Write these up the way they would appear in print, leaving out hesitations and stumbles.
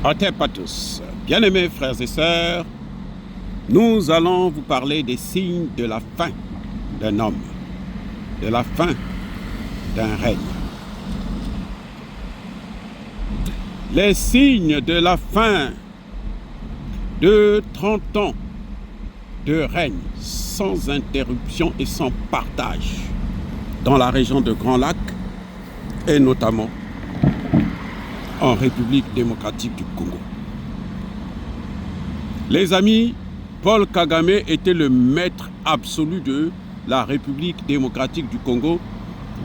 Hotep à tous. Bien-aimés frères et sœurs, nous allons vous parler des signes de la fin d'un homme, de la fin d'un règne. Les signes de la fin de 30 ans de règne sans interruption et sans partage dans la région de Grand Lac et notamment en République démocratique du Congo. Les amis, Paul Kagame était le maître absolu de la République démocratique du Congo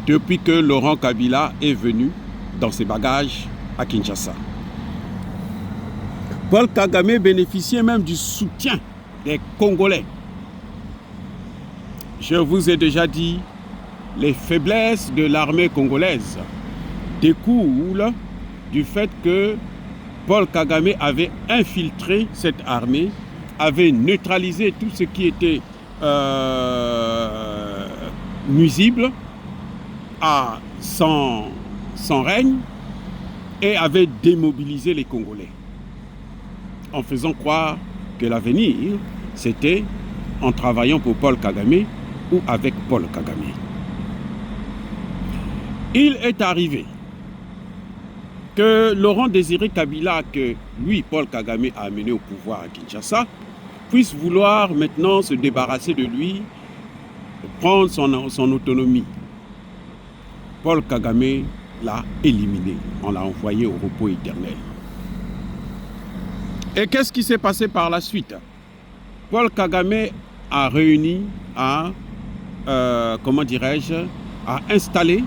depuis que Laurent Kabila est venu dans ses bagages à Kinshasa. Paul Kagame bénéficiait même du soutien des Congolais. Je vous ai déjà dit, les faiblesses de l'armée congolaise découlent du fait que Paul Kagame avait infiltré cette armée, avait neutralisé tout ce qui était nuisible à son règne et avait démobilisé les Congolais en faisant croire que l'avenir, c'était en travaillant pour Paul Kagame ou avec Paul Kagame. Il est arrivé que Laurent Désiré Kabila, que lui, Paul Kagame, a amené au pouvoir à Kinshasa, puisse vouloir maintenant se débarrasser de lui, prendre son autonomie. Paul Kagame l'a éliminé, on l'a envoyé au repos éternel. Et qu'est-ce qui s'est passé par la suite? Paul Kagame a réuni, a installé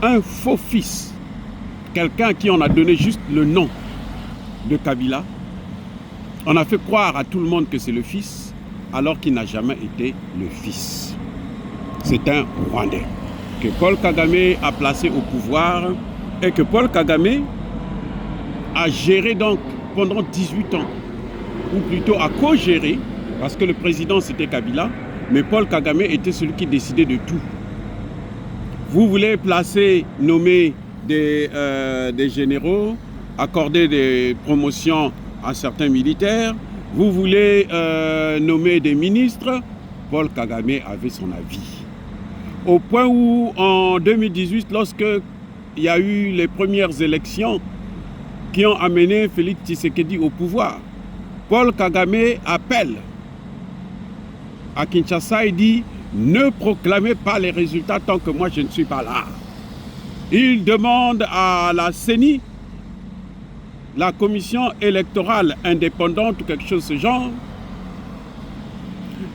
un faux fils, quelqu'un à qui on a donné juste le nom de Kabila. On a fait croire à tout le monde que c'est le fils, alors qu'il n'a jamais été le fils. C'est un Rwandais que Paul Kagame a placé au pouvoir et que Paul Kagame a géré donc pendant 18 ans, ou plutôt a co-géré, parce que le président c'était Kabila, mais Paul Kagame était celui qui décidait de tout. Vous voulez nommer des généraux, accorder des promotions à certains militaires, vous voulez nommer des ministres, Paul Kagame avait son avis. Au point où, en 2018, lorsque il y a eu les premières élections qui ont amené Félix Tshisekedi au pouvoir, Paul Kagame appelle à Kinshasa et dit « Ne proclamez pas les résultats tant que moi je ne suis pas là ». Il demande à la CENI, la commission électorale indépendante ou quelque chose de ce genre,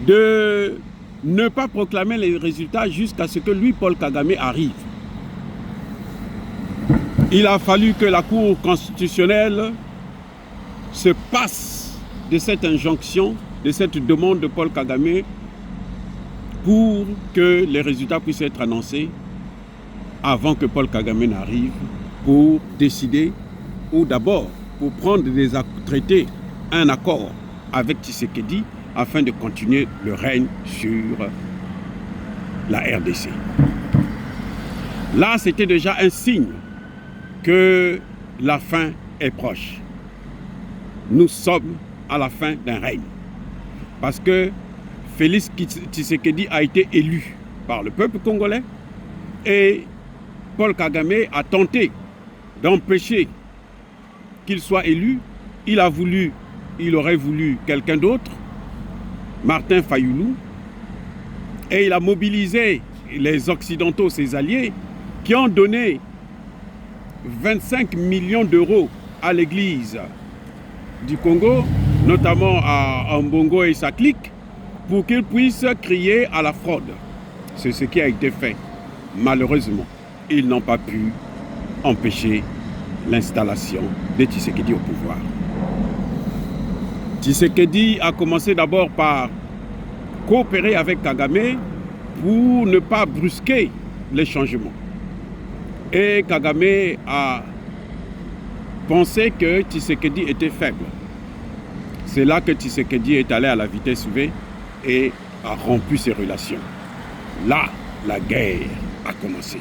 de ne pas proclamer les résultats jusqu'à ce que lui, Paul Kagame, arrive. Il a fallu que la Cour constitutionnelle se passe de cette injonction, de cette demande de Paul Kagame pour que les résultats puissent être annoncés avant que Paul Kagame n'arrive pour décider ou d'abord pour traiter un accord avec Tshisekedi afin de continuer le règne sur la RDC. Là, c'était déjà un signe que la fin est proche. Nous sommes à la fin d'un règne. Parce que Félix Tshisekedi a été élu par le peuple congolais et Paul Kagame a tenté d'empêcher qu'il soit élu. Il aurait voulu quelqu'un d'autre, Martin Fayoulou, et il a mobilisé les Occidentaux, ses alliés, qui ont donné 25 millions d'euros à l'église du Congo, notamment à Mbongo et sa clique, pour qu'ils puissent crier à la fraude. C'est ce qui a été fait. Malheureusement, ils n'ont pas pu empêcher l'installation de Tshisekedi au pouvoir. Tshisekedi a commencé d'abord par coopérer avec Kagame pour ne pas brusquer les changements. Et Kagame a pensé que Tshisekedi était faible. C'est là que Tshisekedi est allé à la vitesse V et a rompu ses relations. Là, la guerre a commencé.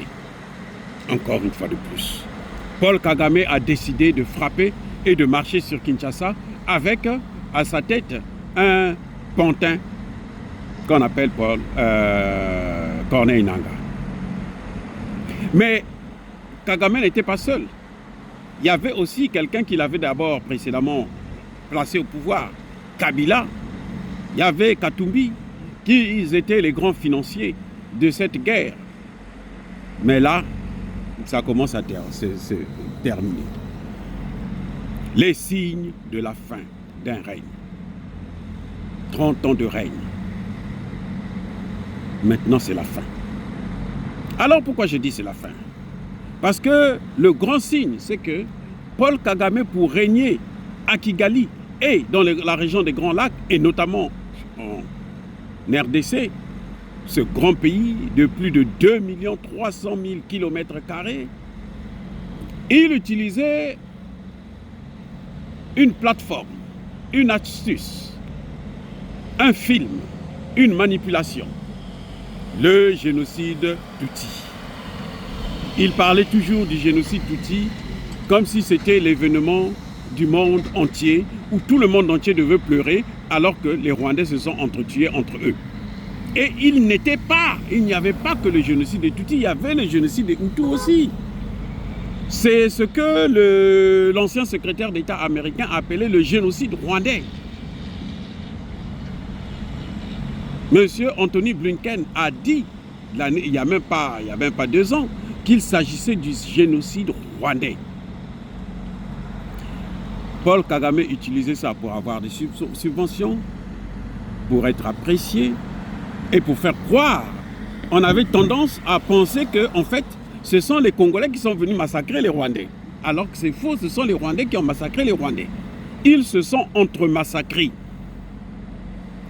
Encore une fois de plus. Paul Kagame a décidé de frapper et de marcher sur Kinshasa avec à sa tête un pantin qu'on appelle Corneille Nangaa. Mais Kagame n'était pas seul. Il y avait aussi quelqu'un qui l'avait d'abord précédemment placé au pouvoir, Kabila. Il y avait Katumbi, qui étaient les grands financiers de cette guerre. Mais là, ça commence à se terminer. Les signes de la fin d'un règne. 30 ans de règne. Maintenant, c'est la fin. Alors, pourquoi je dis c'est la fin? Parce que le grand signe, c'est que Paul Kagame, pour régner à Kigali et dans la région des Grands Lacs, et notamment en RDC, ce grand pays de plus de 2 300 000 km², il utilisait une plateforme, une astuce, un film, une manipulation, le génocide Tutsi. Il parlait toujours du génocide Tutsi comme si c'était l'événement du monde entier, où tout le monde entier devait pleurer alors que les Rwandais se sont entretués entre eux. Et il n'y avait pas que le génocide des Tutsis, il y avait le génocide des Hutus aussi. C'est ce que l'ancien secrétaire d'État américain appelait le génocide rwandais. Monsieur Anthony Blinken a dit, il n'y a même pas 2 ans, qu'il s'agissait du génocide rwandais. Paul Kagame utilisait ça pour avoir des subventions, pour être apprécié et pour faire croire. On avait tendance à penser que, en fait, ce sont les Congolais qui sont venus massacrer les Rwandais. Alors que c'est faux, ce sont les Rwandais qui ont massacré les Rwandais. Ils se sont entre-massacrés.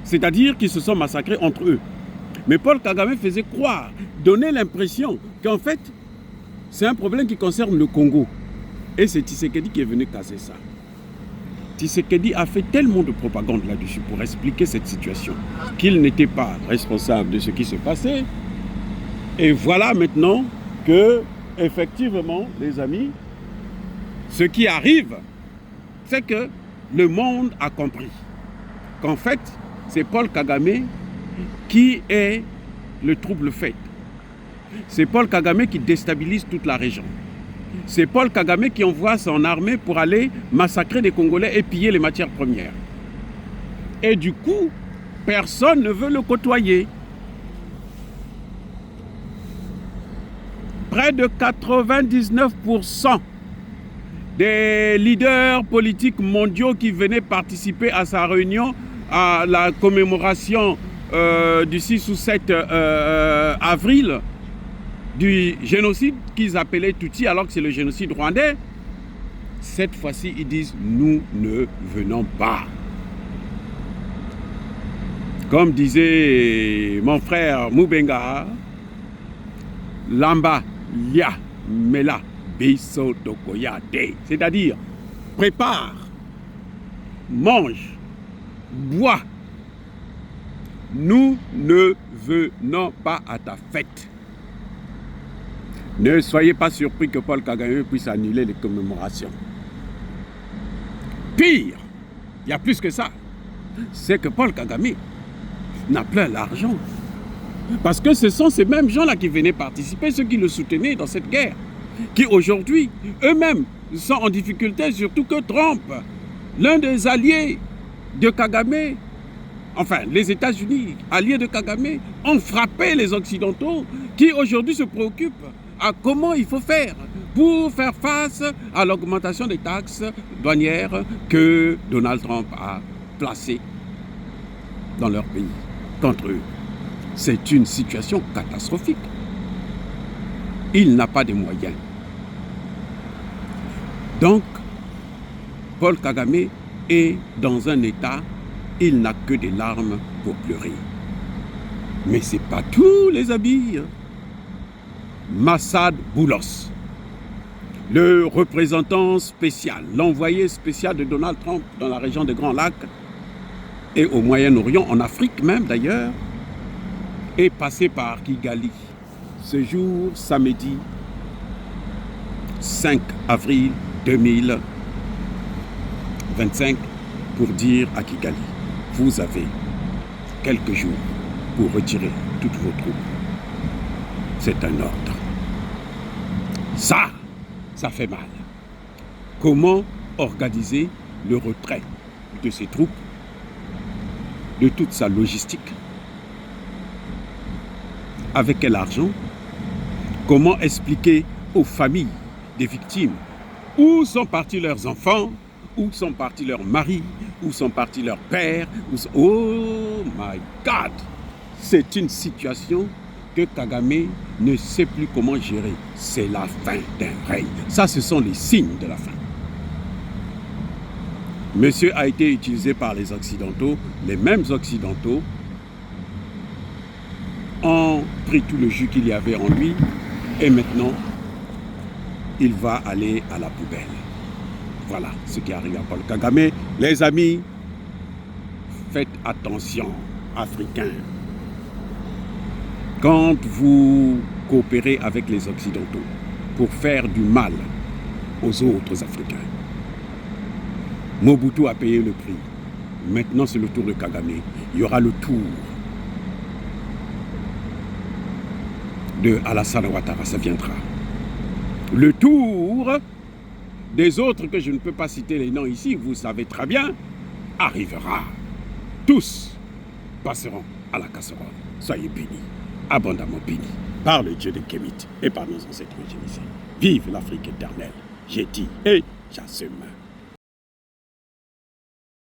C'est-à-dire qu'ils se sont massacrés entre eux. Mais Paul Kagame faisait croire, donnait l'impression qu'en fait, c'est un problème qui concerne le Congo. Et c'est Tshisekedi qui est venu casser ça. Tshisekedi a fait tellement de propagande là-dessus pour expliquer cette situation qu'il n'était pas responsable de ce qui se passait. Et voilà maintenant que, effectivement, les amis, ce qui arrive, c'est que le monde a compris qu'en fait, c'est Paul Kagame qui est le trouble-fait. C'est Paul Kagame qui déstabilise toute la région. C'est Paul Kagame qui envoie son armée pour aller massacrer des Congolais et piller les matières premières. Et du coup, personne ne veut le côtoyer. Près de 99% des leaders politiques mondiaux qui venaient participer à sa réunion, à la commémoration du 6 ou 7 avril, du génocide qu'ils appelaient Tutsi alors que c'est le génocide rwandais, cette fois-ci ils disent nous ne venons pas. Comme disait mon frère Mubenga, Lamba Lia Mela Biso Tokoyade, c'est-à-dire prépare, mange, bois. Nous ne venons pas à ta fête. Ne soyez pas surpris que Paul Kagame puisse annuler les commémorations. Pire, il y a plus que ça. C'est que Paul Kagame n'a plus l'argent. Parce que ce sont ces mêmes gens-là qui venaient participer, ceux qui le soutenaient dans cette guerre, qui aujourd'hui, eux-mêmes, sont en difficulté, surtout que Trump, l'un des alliés de Kagame, enfin les États-Unis, alliés de Kagame, ont frappé les Occidentaux qui aujourd'hui se préoccupent à comment il faut faire pour faire face à l'augmentation des taxes douanières que Donald Trump a placées dans leur pays, contre eux. C'est une situation catastrophique. Il n'a pas de moyens. Donc, Paul Kagame est dans un état, il n'a que des larmes pour pleurer. Mais ce n'est pas tout, les amis. Massad Boulos, le représentant spécial, l'envoyé spécial de Donald Trump dans la région des Grands Lacs et au Moyen-Orient, en Afrique même d'ailleurs, est passé par Kigali ce jour, samedi 5 avril 2021. 25 pour dire à Kigali, vous avez quelques jours pour retirer toutes vos troupes. C'est un ordre. Ça fait mal. Comment organiser le retrait de ces troupes, de toute sa logistique? Avec quel argent? Comment expliquer aux familles des victimes où sont partis leurs enfants, où sont partis leurs maris, où sont partis leurs pères? Oh my God! C'est une situation que Kagame ne sait plus comment gérer. C'est la fin d'un règne. Ça, ce sont les signes de la fin. Monsieur a été utilisé par les Occidentaux. Les mêmes Occidentaux ont pris tout le jus qu'il y avait en lui et maintenant, il va aller à la poubelle. Voilà ce qui arrive à Paul Kagame. Les amis, faites attention, Africains. Quand vous coopérez avec les Occidentaux pour faire du mal aux autres Africains, Mobutu a payé le prix. Maintenant, c'est le tour de Kagame. Il y aura le tour de Alassane Ouattara, ça viendra. Le tour des autres que je ne peux pas citer les noms ici, vous savez très bien, arrivera. Tous passeront à la casserole. Soyez bénis, abondamment bénis, par le Dieu de Kémit et par nos ancêtres génissés. Vive l'Afrique éternelle, j'ai dit et j'assume.